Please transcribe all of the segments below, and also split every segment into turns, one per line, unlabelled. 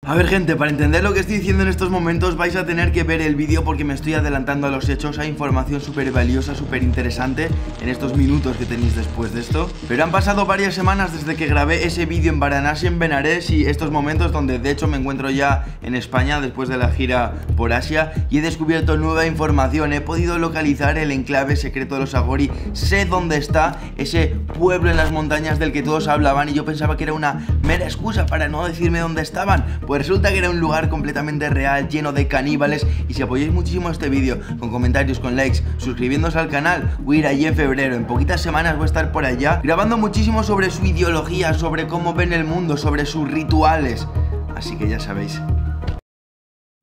A ver, gente, para entender lo que estoy diciendo en estos momentos vais a tener que ver el vídeo porque me estoy adelantando a los hechos. Hay información súper valiosa, súper interesante en estos minutos que tenéis después de esto. Pero han pasado varias semanas desde que grabé ese vídeo en Varanasi, en Benares, y estos momentos donde de hecho me encuentro ya en España después de la gira por Asia, y he descubierto nueva información. He podido localizar el enclave secreto de los Aghori. Sé dónde está ese pueblo en las montañas del que todos hablaban y yo pensaba que era una mera excusa para no decirme dónde estaban. Pues resulta que era un lugar completamente real, lleno de caníbales. Y si apoyáis muchísimo este vídeo, con comentarios, con likes, suscribiéndose al canal, voy a ir allí en febrero. En poquitas semanas voy a estar por allá grabando muchísimo sobre su ideología, sobre cómo ven el mundo, sobre sus rituales. Así que ya sabéis.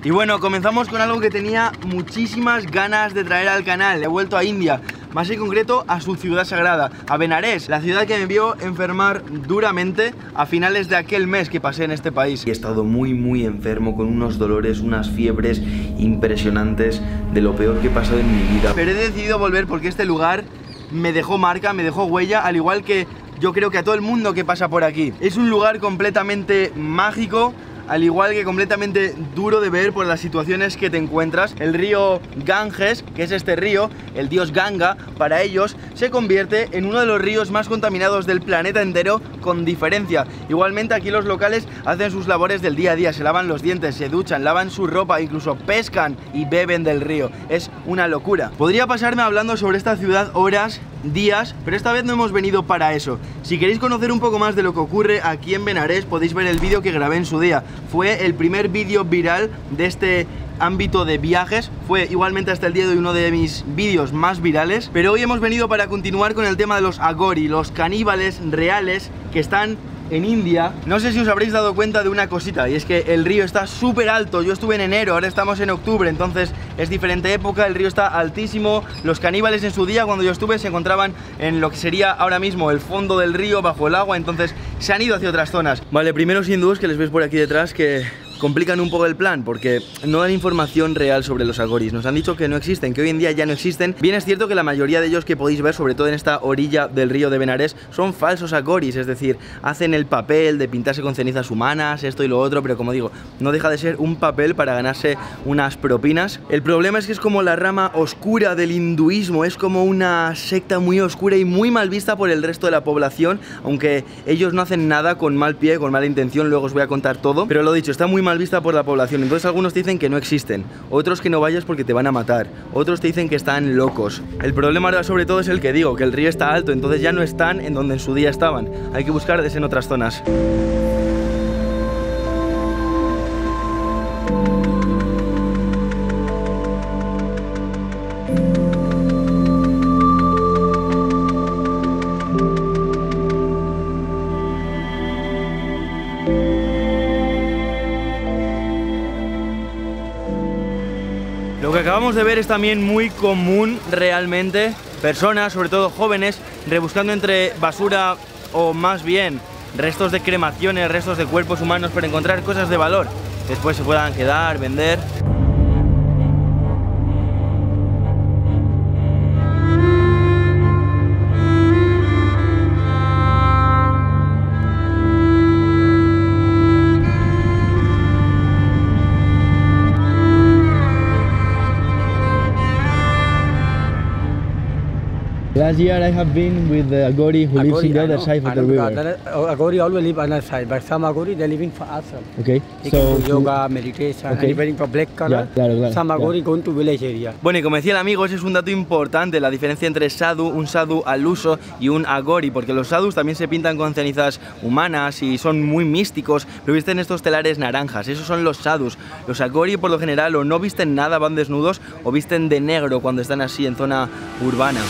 Y bueno, comenzamos con algo que tenía muchísimas ganas de traer al canal. He vuelto a India, más en concreto a su ciudad sagrada, a Benares, la ciudad que me vio enfermar duramente a finales de aquel mes que pasé en este país. Y he estado muy enfermo, con unos dolores, unas fiebres impresionantes, de lo peor que he pasado en mi vida. Pero he decidido volver porque este lugar me dejó marca, me dejó huella, al igual que yo creo que a todo el mundo que pasa por aquí. Es un lugar completamente mágico, al igual que completamente duro de ver por las situaciones que te encuentras. El río Ganges, que es este río, el dios Ganga, para ellos se convierte en uno de los ríos más contaminados del planeta entero, con diferencia. Igualmente aquí los locales hacen sus labores del día a día, se lavan los dientes, se duchan, lavan su ropa, incluso pescan y beben del río. Es una locura. Podría pasarme hablando sobre esta ciudad horas, días, pero esta vez no hemos venido para eso. Si queréis conocer un poco más de lo que ocurre aquí en Benares, podéis ver el vídeo que grabé en su día. Fue el primer vídeo viral de este ámbito de viajes, fue igualmente hasta el día de hoy uno de mis vídeos más virales. Pero hoy hemos venido para continuar con el tema de los Aghori, los caníbales reales que están en India. No sé si os habréis dado cuenta de una cosita, y es que el río está súper alto. Yo estuve en enero, ahora estamos en octubre, entonces es diferente época, el río está altísimo. Los caníbales en su día, cuando yo estuve, se encontraban en lo que sería ahora mismo el fondo del río, bajo el agua, entonces se han ido hacia otras zonas. Vale, primeros hindúes que les veis por aquí detrás, que complican un poco el plan porque no dan información real sobre los Aghoris. Nos han dicho que no existen, que hoy en día ya no existen. Bien es cierto que la mayoría de ellos que podéis ver, sobre todo en esta orilla del río de Benares, son falsos Aghoris, es decir, hacen el papel de pintarse con cenizas humanas, esto y lo otro, pero como digo, no deja de ser un papel para ganarse unas propinas. El problema es que es como la rama oscura del hinduismo, es como una secta muy oscura y muy mal vista por el resto de la población, aunque ellos no hacen nada con mal pie, con mala intención. Luego os voy a contar todo, pero lo dicho, está muy mal vista por la población. Entonces algunos te dicen que no existen, otros que no vayas porque te van a matar, otros te dicen que están locos. El problema ahora sobre todo es el que digo, que el río está alto, entonces ya no están en donde en su día estaban. Hay que buscarles en otras zonas. Lo que acabamos de ver es también muy común realmente. Personas, sobre todo jóvenes, rebuscando entre basura o más bien restos de cremaciones, restos de cuerpos humanos para encontrar cosas de valor que después se puedan quedar, vender.
Last year I have been with the Aghori who lives in the other side of the river.
Aghori always live on the other side, but some Aghori they living for ashram.
Okay,
They can do yoga, meditation,
okay.
and wearing for black color.
Yeah, claro.
Some Aghori going to village area.
Bueno, y como decía el amigo, ese es un dato importante, la diferencia entre sadhu, un sadhu al uso, y un Aghori, porque los sadhus también se pintan con cenizas humanas y son muy místicos, pero visten estos telares naranjas, esos son los sadhus. Los Aghori por lo general o no visten nada, van desnudos, o visten de negro cuando están así en zona urbana.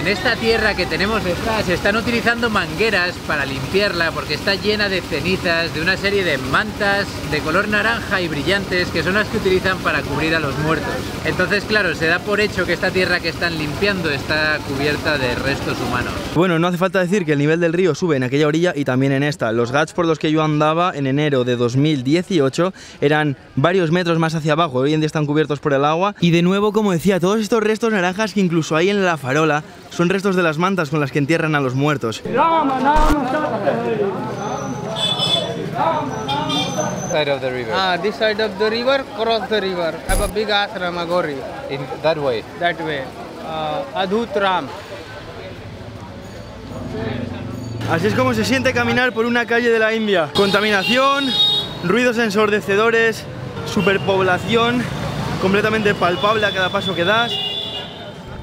en esta tierra que tenemos detrás están utilizando mangueras para limpiarla porque está llena de cenizas, de una serie de mantas de color naranja y brillantes que son las que utilizan para cubrir a los muertos. Entonces, claro, se da por hecho que esta tierra que están limpiando está cubierta de restos humanos.
Bueno, no hace falta decir que el nivel del río sube en aquella orilla y también en esta. Los ghats por los que yo andaba en enero de 2018 eran varios metros más hacia abajo, hoy en día están cubiertos por el agua. Y de nuevo, como decía, todos estos restos naranjas que incluso hay en la farola son restos de las mantas con las que entierran a los muertos.
Side of the river.
This side of the river, cross the river, have a big ashram, Aghori.
In that way.
That way. Adhut Ram.
Así es como se siente caminar por una calle de la India. Contaminación, ruidos ensordecedores, superpoblación completamente palpable a cada paso que das.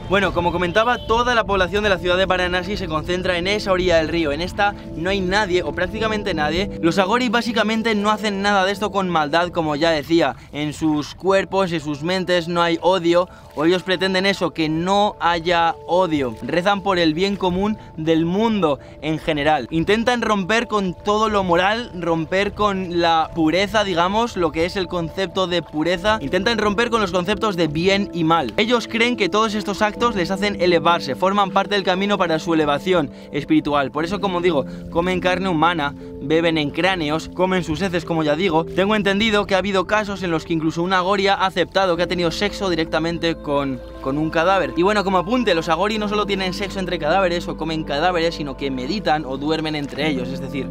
Bueno, como comentaba, toda la población de la ciudad de Varanasi se concentra en esa orilla del río. En esta no hay nadie, o prácticamente nadie. Los Aghori básicamente no hacen nada de esto con maldad, como ya decía. En sus cuerpos y sus mentes no hay odio, o ellos pretenden eso, que no haya odio. Rezan por el bien común del mundo en general. Intentan romper con todo lo moral, romper con la pureza, digamos, lo que es el concepto de pureza. Intentan romper con los conceptos de bien y mal. Ellos creen que todos estos actos les hacen elevarse, forman parte del camino para su elevación espiritual. Por eso, como digo, comen carne humana, beben en cráneos, comen sus heces, como ya digo. Tengo entendido que ha habido casos en los que incluso un Aghori ha aceptado que ha tenido sexo directamente con un cadáver. Y bueno, como apunte, los Aghori no solo tienen sexo entre cadáveres o comen cadáveres, sino que meditan o duermen entre ellos. Es decir,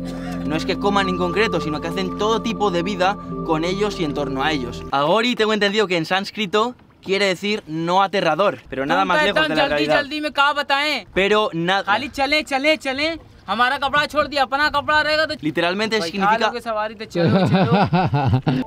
no es que coman en concreto, sino que hacen todo tipo de vida con ellos y en torno a ellos. Aghori, tengo entendido que en sánscrito quiere decir no aterrador, pero nada más lejos de la realidad. Pero nada. Literalmente significa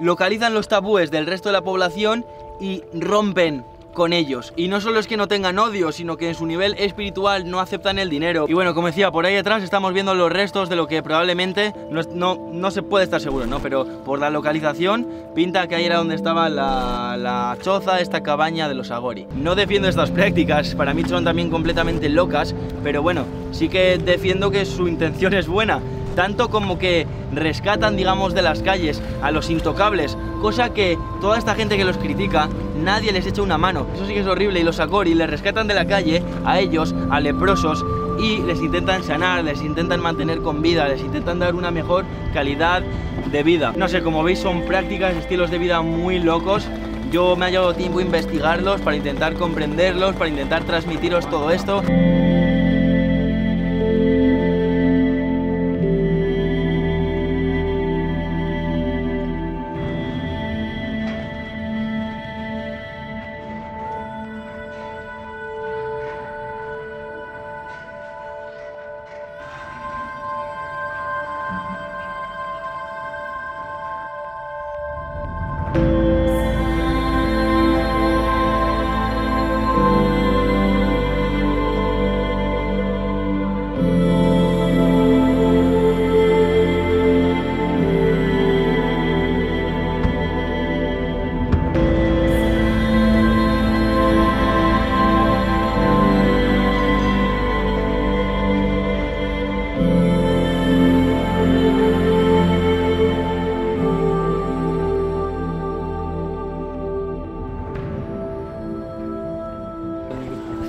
localizan los tabúes del resto de la población y rompen con ellos. Y no solo es que no tengan odio, sino que en su nivel espiritual no aceptan el dinero. Y bueno, como decía, por ahí detrás estamos viendo los restos de lo que probablemente no se puede estar seguro, ¿no? Pero por la localización pinta que ahí era donde estaba la choza, esta cabaña de los Aghori. No defiendo estas prácticas, para mí son también completamente locas, pero bueno, sí que defiendo que su intención es buena. Tanto como que rescatan, digamos, de las calles a los intocables, cosa que toda esta gente que los critica, nadie les echa una mano. Eso sí que es horrible. Y los Aghori les rescatan de la calle a ellos, a leprosos, y les intentan sanar, les intentan mantener con vida, les intentan dar una mejor calidad de vida. No sé, como veis, son prácticas, estilos de vida muy locos. Yo me ha llevado tiempo investigarlos para intentar comprenderlos, para intentar transmitiros todo esto.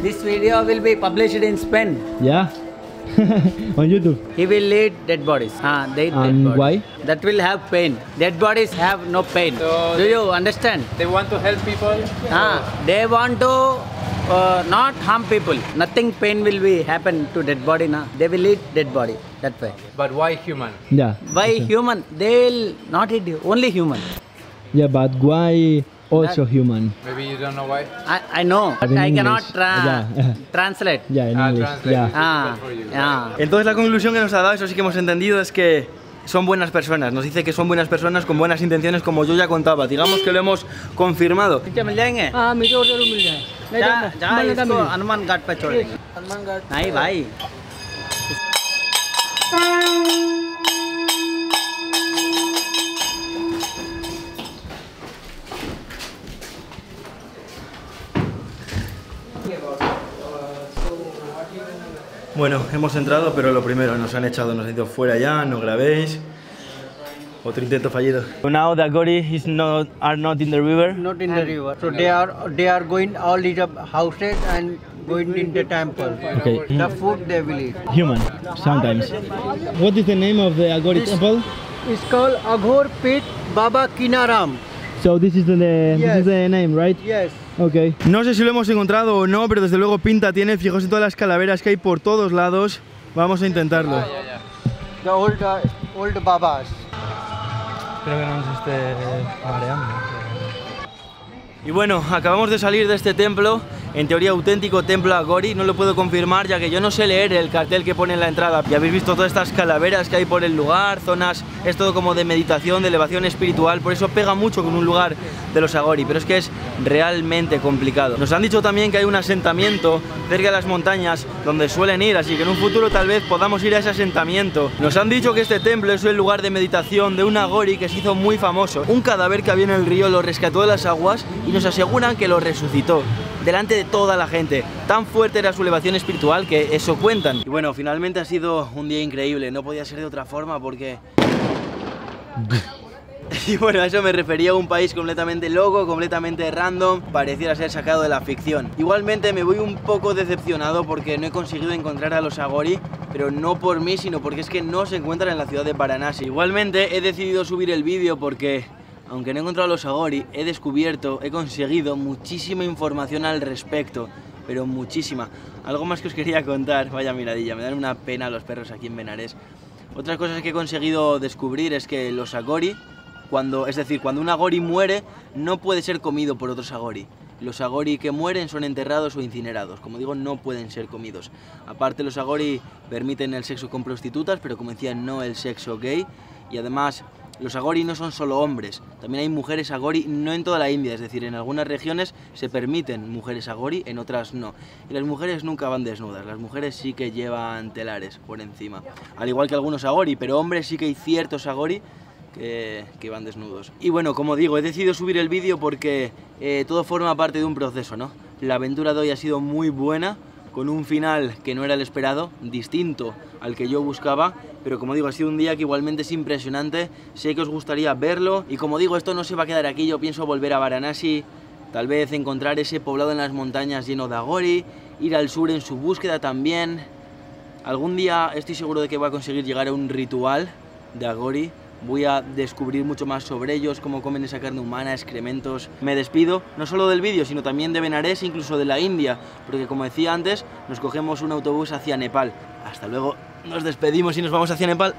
This video will be published in Spain.
Yeah. On YouTube.
He will eat dead bodies. They eat dead
And
bodies.
why?
That will have pain. Dead bodies have no pain.
So
Do you understand?
They want to help people.
They want to not harm people. Nothing pain will be happen to dead body. They will eat dead body. That way.
But why human?
Yeah.
Why human? They will not eat only human.
Yeah, but why also human?
Maybe you don't know why.
I know, but
In
I cannot
English. Yeah.
translate.
Yeah, in English.
Translate.
Yeah.
For you.
Entonces la conclusión que nos ha dado, eso sí que hemos entendido, es que son buenas personas. Nos dice que son buenas personas con buenas intenciones, como yo ya contaba. Digamos que lo hemos confirmado.
मिल जाएंगे? हाँ, मुझे और जरूर मिल जाए। जा इसको हनुमान घाट पे छोड़ देंगे। हनुमान घाट नहीं भाई।
Bueno, hemos entrado, pero lo primero, nos han echado, nos han ido fuera ya, no grabéis. Otro intento fallido. So now the Agori are not in the river?
Not in the river. So they are going all these houses and going in the temple.
Okay.
The food they will eat.
Human, sometimes. What is the name of the Agori temple?
It's called Aghor Pit Baba Kinaram.
So this is the name, right?
Yes.
Okay.
No sé si lo hemos encontrado o no, pero desde luego pinta tiene. Fijaos en todas las calaveras que hay por todos lados. Vamos a intentarlo.
The old Babas.
Espero que no nos esté mareando.
Y bueno, acabamos de salir de este templo, en teoría auténtico templo Agori. No lo puedo confirmar ya que yo no sé leer el cartel que pone en la entrada. Y habéis visto todas estas calaveras que hay por el lugar, zonas, es todo como de meditación, de elevación espiritual. Por eso pega mucho con un lugar de los Agori, pero es que es realmente complicado. Nos han dicho también que hay un asentamiento cerca de las montañas donde suelen ir, así que en un futuro tal vez podamos ir a ese asentamiento. Nos han dicho que este templo es el lugar de meditación de un Agori que se hizo muy famoso. Un cadáver que había en el río lo rescató de las aguas y nos aseguran que lo resucitó delante de toda la gente. Tan fuerte era su elevación espiritual que eso cuentan. Y bueno, finalmente ha sido un día increíble, no podía ser de otra forma porque... Y bueno, a eso me refería, a un país completamente loco, completamente random, pareciera ser sacado de la ficción. Igualmente me voy un poco decepcionado porque no he conseguido encontrar a los Agori, pero no por mí, sino porque es que no se encuentran en la ciudad de Varanasi. Igualmente he decidido subir el vídeo porque, aunque no he encontrado a los Agori, he conseguido muchísima información al respecto, pero muchísima. Algo más que os quería contar, vaya miradilla, me dan una pena los perros aquí en Benares. Otras cosas que he conseguido descubrir es que los Agori, cuando un Agori muere, no puede ser comido por otros Agori. Los Agori que mueren son enterrados o incinerados. Como digo, no pueden ser comidos. Aparte, los Agori permiten el sexo con prostitutas, pero como decía, no el sexo gay. Y además, los Agori no son solo hombres. También hay mujeres Agori, no en toda la India. Es decir, en algunas regiones se permiten mujeres Agori, en otras no. Y las mujeres nunca van desnudas. Las mujeres sí que llevan telares por encima. Al igual que algunos Agori, pero hombres sí que hay ciertos Agori que van desnudos. Y bueno, como digo, he decidido subir el vídeo porque todo forma parte de un proceso, ¿no? La aventura de hoy ha sido muy buena, con un final que no era el esperado, distinto al que yo buscaba, pero como digo, ha sido un día que igualmente es impresionante. Sé que os gustaría verlo y como digo, esto no se va a quedar aquí. Yo pienso volver a Varanasi, tal vez encontrar ese poblado en las montañas lleno de Agori, ir al sur en su búsqueda también. Algún día estoy seguro de que voy a conseguir llegar a un ritual de Agori. Voy a descubrir mucho más sobre ellos, cómo comen esa carne humana, excrementos. Me despido, no solo del vídeo, sino también de Benares, incluso de la India, porque como decía antes, nos cogemos un autobús hacia Nepal. Hasta luego, nos despedimos y nos vamos hacia Nepal.